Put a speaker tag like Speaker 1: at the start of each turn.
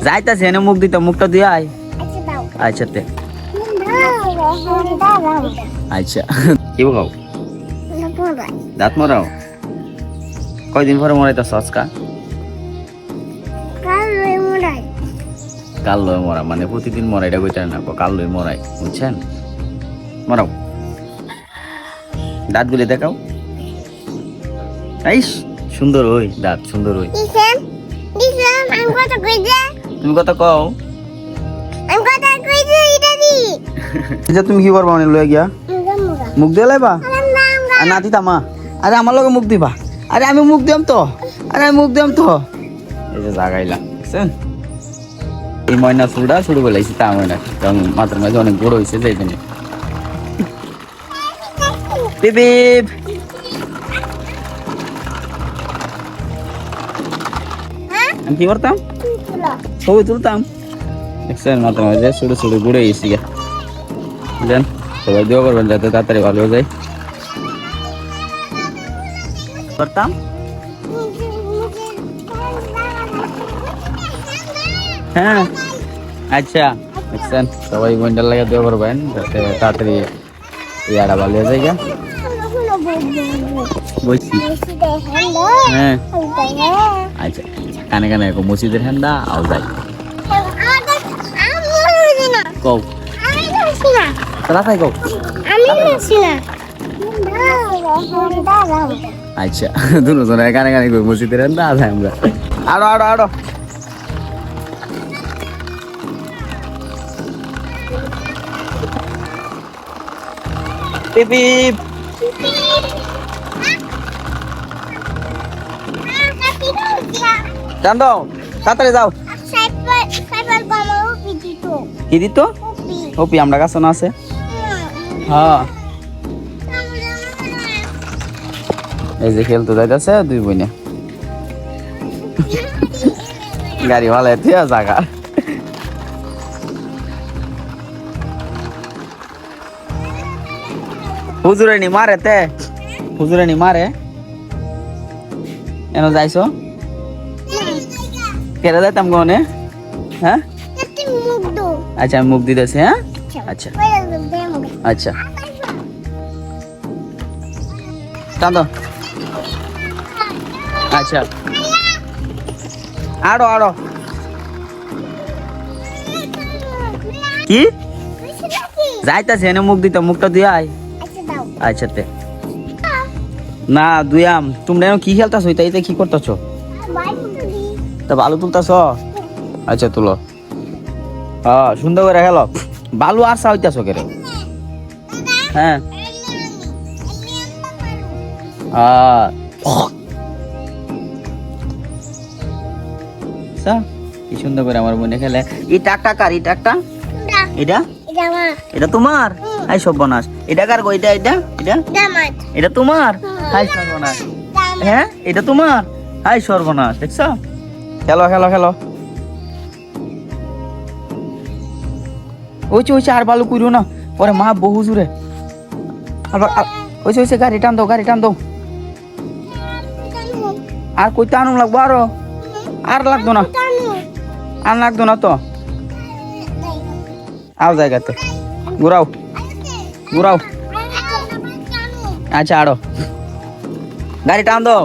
Speaker 1: যাইতাছি এনে মুখ দিতে, মুখটা দিয়ে আয়। আচ্ছা তে আচ্ছা কি খাও? দাঁত মরাও? কয়দিন পরে মরাইতেছ আজকা? কাল লয় মরা মানে প্রতিদিন মরা, এটা কইতে না, কাল লয় মরাই, বুঝছেন? মরাও, দাঁতগুলি দেখাও। আইস সুন্দর হই দাঁত, সুন্দর হই। তুমি কথা কও। তুমি কি করবা মানে লয়ে গিয়া? মুখ দিয়ে লাইবা? আর না দিতা মা? আরে আমার লগে মুখ দিবা? আরে আমি মুখ দিম তো, আরে আমি মুখ দিম তো। এই যে জাগাইলাম, বুঝছেন? এই ময়না চুড়া শুরু করে লাইছি, তা ময়না কারণ মাথার মাঝে অনেক বড় হয়েছে, যাই জন্য। বিপ আমি কি করতাম? ছবি তুলতাম, দেখছেন? মাথার মাঝে ছোট ছোট ঘুরে গেছি গা, বুঝলেন? সবাই দোয়া করবেন যাতে তাড়াতাড়ি ভালো হয়ে যায়। করতাম হ্যাঁ। আচ্ছা দেখছেন, সবাই বন্ডার লাগে দোয়া করবেন যাতে তাড়াতাড়ি ইয়াটা ভালো হয়ে যায়। বলছি হ্যাঁ আচ্ছা, কানে কানে মসজিদের হ্যান্ডা আও যাই কও তাড়াতাড়ি কও। আচ্ছা দুজনে কানে কানে মসজিদের হ্যান্ডা আজ আমরা আরো আরো আরো পিপ টান দাও, তাড়াতাড়ি যাও। কি দিত? ওপি আমরা কাছে না আছে। হ্যাঁ এই যে খেলতে যাইতেছে দুই বোনে, গাড়ি ভালো জায়গা। হুজুরে নি মারে তে, হুজুরে নি মারে এন যাইছো? কেটে যাইতাম গনে। হ্যাঁ আচ্ছা আমি মুখ দিতেছি। হ্যাঁ আচ্ছা আচ্ছা টান দাও। আচ্ছা আরো আরো কি যাইতাছি এনে মুখ দিতে, মুখটা দিয়ে আয়। আচ্ছা তে না দুয়াম, তোমরা কি খেলতাছো? এটাইতে কি করতেছো? তা বালু তুলতাছ? আচ্ছা তুলো। হ্যাঁ সুন্দর করে খেলো। বালু আসা হইতাছ কেরে? হ্যাঁ কি সুন্দর করে আমার বোনে খেলে। এই টাকটা কার? এই টাকটা এটা এটা তোমার? হাই সর্বনাশ, এটা কার গো? এটা এটা এটা এটা তোমার? হাই সর্বনাশ। হ্যাঁ এটা তোমার? হাই সর্বনাশ। দেখছো? খেলো খেলো খেলো। ওইছে ওইছে, আর ভালো কইরো না, পরে মা বহু জুড়ে। ওইছে ওইছে, গাড়ি টান দাও, গাড়ি টান দাও। আর কইতে আনুন লাগবো? আরো আর লাগতো না, আর লাগতো না তো। আও জায়গাতে ঘুরাও ঘুরাও। আচ্ছা আরো গাড়ি টান দাও।